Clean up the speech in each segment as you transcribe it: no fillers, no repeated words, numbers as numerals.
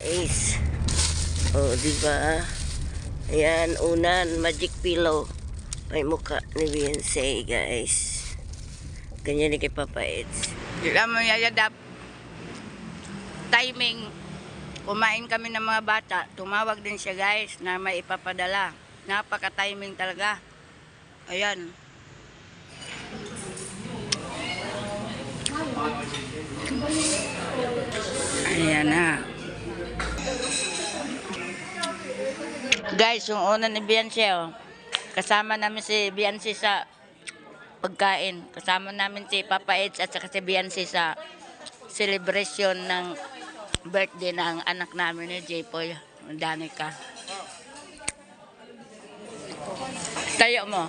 guys. Oh, diba? Ayan, unan, magic pillow. May mukha ni Beyonce, guys. Ganyan ni kay Papa Eds. Alam mo yayadap. Timing. Kumain kami ng mga bata. Tumawag din siya guys na may ipapadala. Napaka-timing talaga. Ayan. Ayan na. Guys, yung una ni Beyonce, oh. Kasama namin si Beyonce sa pagkain. Kasama namin si Papa Eds at saka si Beyonce sa celebration ng birthday ng anak namin ni J-Poy, Danica. Tayo mo.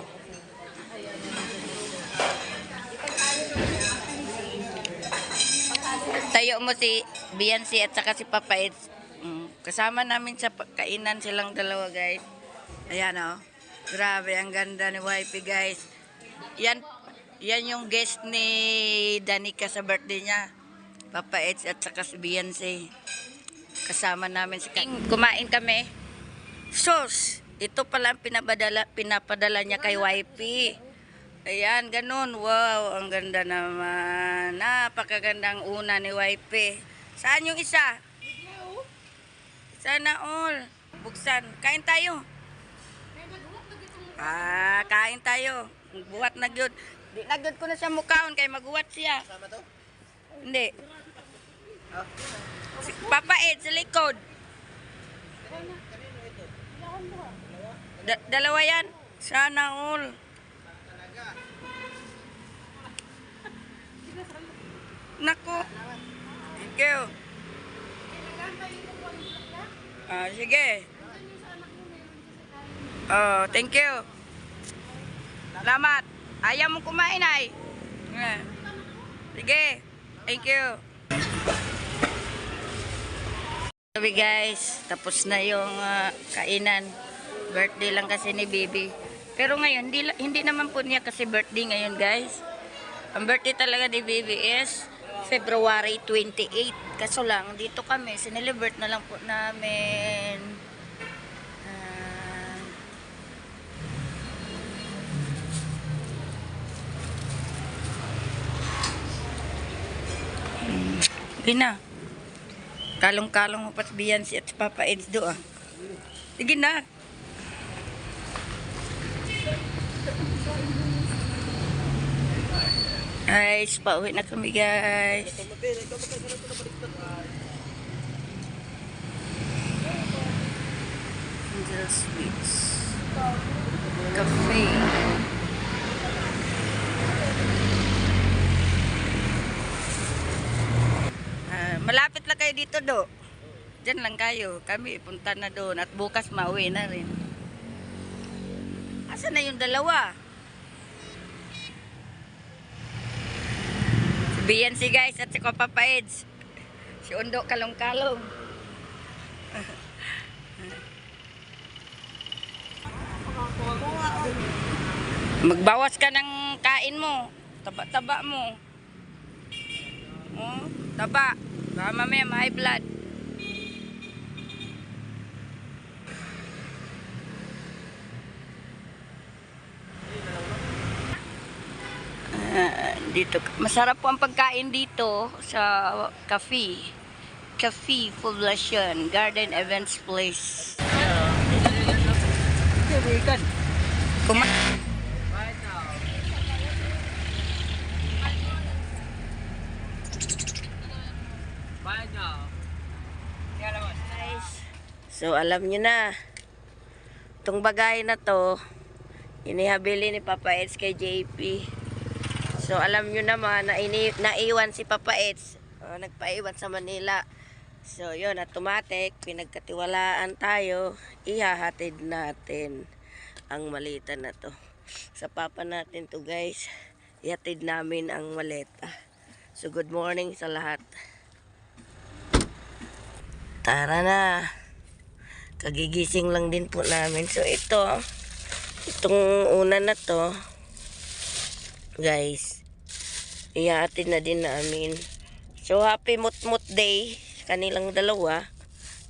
Tayo mo si Beyonce at saka si Papa Eds. Kasama namin sa kainan silang dalawa, guys. Ayan, oh. Grabe, ang ganda ni Wifey, guys. Yan yung guest ni Danica sa birthday niya. Papa Eds at saka si Beyonce. Kasama namin si kumain kami. Sauce. Ito pala ang pinapadala niya kay Wifey. Ayan, ganun. Wow, ang ganda naman. Napakagandang una ni Wifey. Saan yung isa? Sana all. Buksan. Kain tayo. Kain tayo. Buhat na gyud. Di na gyud ko na sa mukhaon kay maguwat siya. Sama to? Hindi. Papa Ed sa likod. Dalawa yan. Sana all. Nako. Thank you. Sige. Oh, thank you. Salamat. Ayaw mo kumain ay. Sige. Thank you. Sabi guys, tapos na yung kainan. Birthday lang kasi ni Baby. Pero ngayon, hindi naman po niya kasi birthday ngayon guys. Ang birthday talaga ni Baby is February 28. Kaso lang, dito kami, sinelebrate na lang po namin. Sige na. Kalong-kalong mo pa si Beyonce at si Papa Eds do ah. Sige na. Guys, pauwi na kami guys. Angel Sweets Cafe. Malapit lang kayo dito do. Diyan lang kayo. Kami punta na doon at bukas mauwi na rin. Asa na yung dalawa? Si Beyonce guys at si Papa Eds. Si Undo kalong-kalong. Magbawas ka ng kain mo. Taba-taba mo. Oh, taba. Baka mamaya ma-high blood. Dito, masarap po ang pagkain dito sa cafe. Cafe Poblacion Garden Events Place. So, alam nyo na. Itong bagay na to, inihabili ni Papa Eds kay JP. So, alam nyo naman na naiwan si Papa Eds. Nagpaiwan sa Manila. So, yun, automatic, pinagkatiwalaan tayo. Ihahatid natin ang malita na to. Sa papa natin to guys. Ihatid namin ang maleta. So, good morning sa lahat. Tara na. Kagigising lang din po namin. So, itong una na to, guys, ihahatid na din namin. So, happy mut-mut day kanilang dalawa.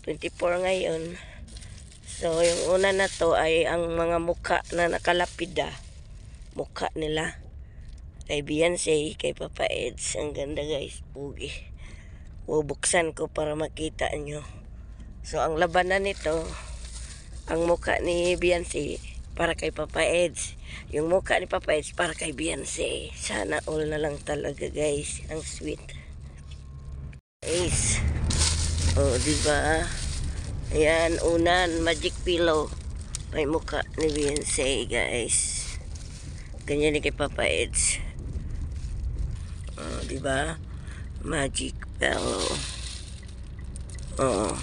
24 ngayon. So, yung una na to ay ang mga mukha na nakalapida. Mukha nila. Kay Beyonce, kay Papa Eds. Ang ganda guys, pugi. Bubuksan ko para makita nyo. So, ang labanan nito, ang mukha ni Beyonce para kay Papa Eds. Yung mukha ni Papa Eds para kay Beyonce. Sana all na lang talaga guys. Ang sweet. Guys. Oh, diba? Ayan, unan, magic pillow. May mukha ni Beyonce guys. Ganyan ni kay Papa Eds. Oh, diba? Magic pillow. Oh.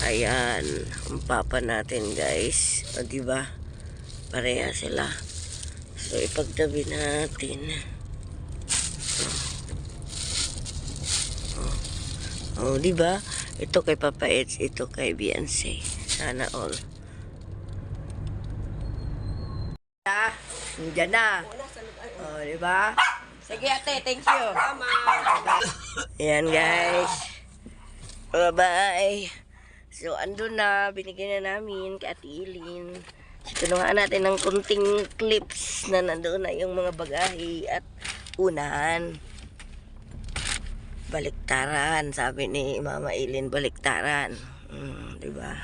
Ayan, ang papa natin guys. O diba? Pareha sila. So ipagtabi natin. O diba? Ito kay Papa Eds, ito kay Beyonce. Sana all. Nandiyan na. O diba? Sige ate, thank you. Ayan guys. Bye-bye. So, andun na, binigyan na namin kay Ate Ilin. So, kinuha natin ng kunting clips na nandoon na yung mga bagahe at unahan. Baliktaran, sabi ni Mama Ilin, baliktaran. Diba?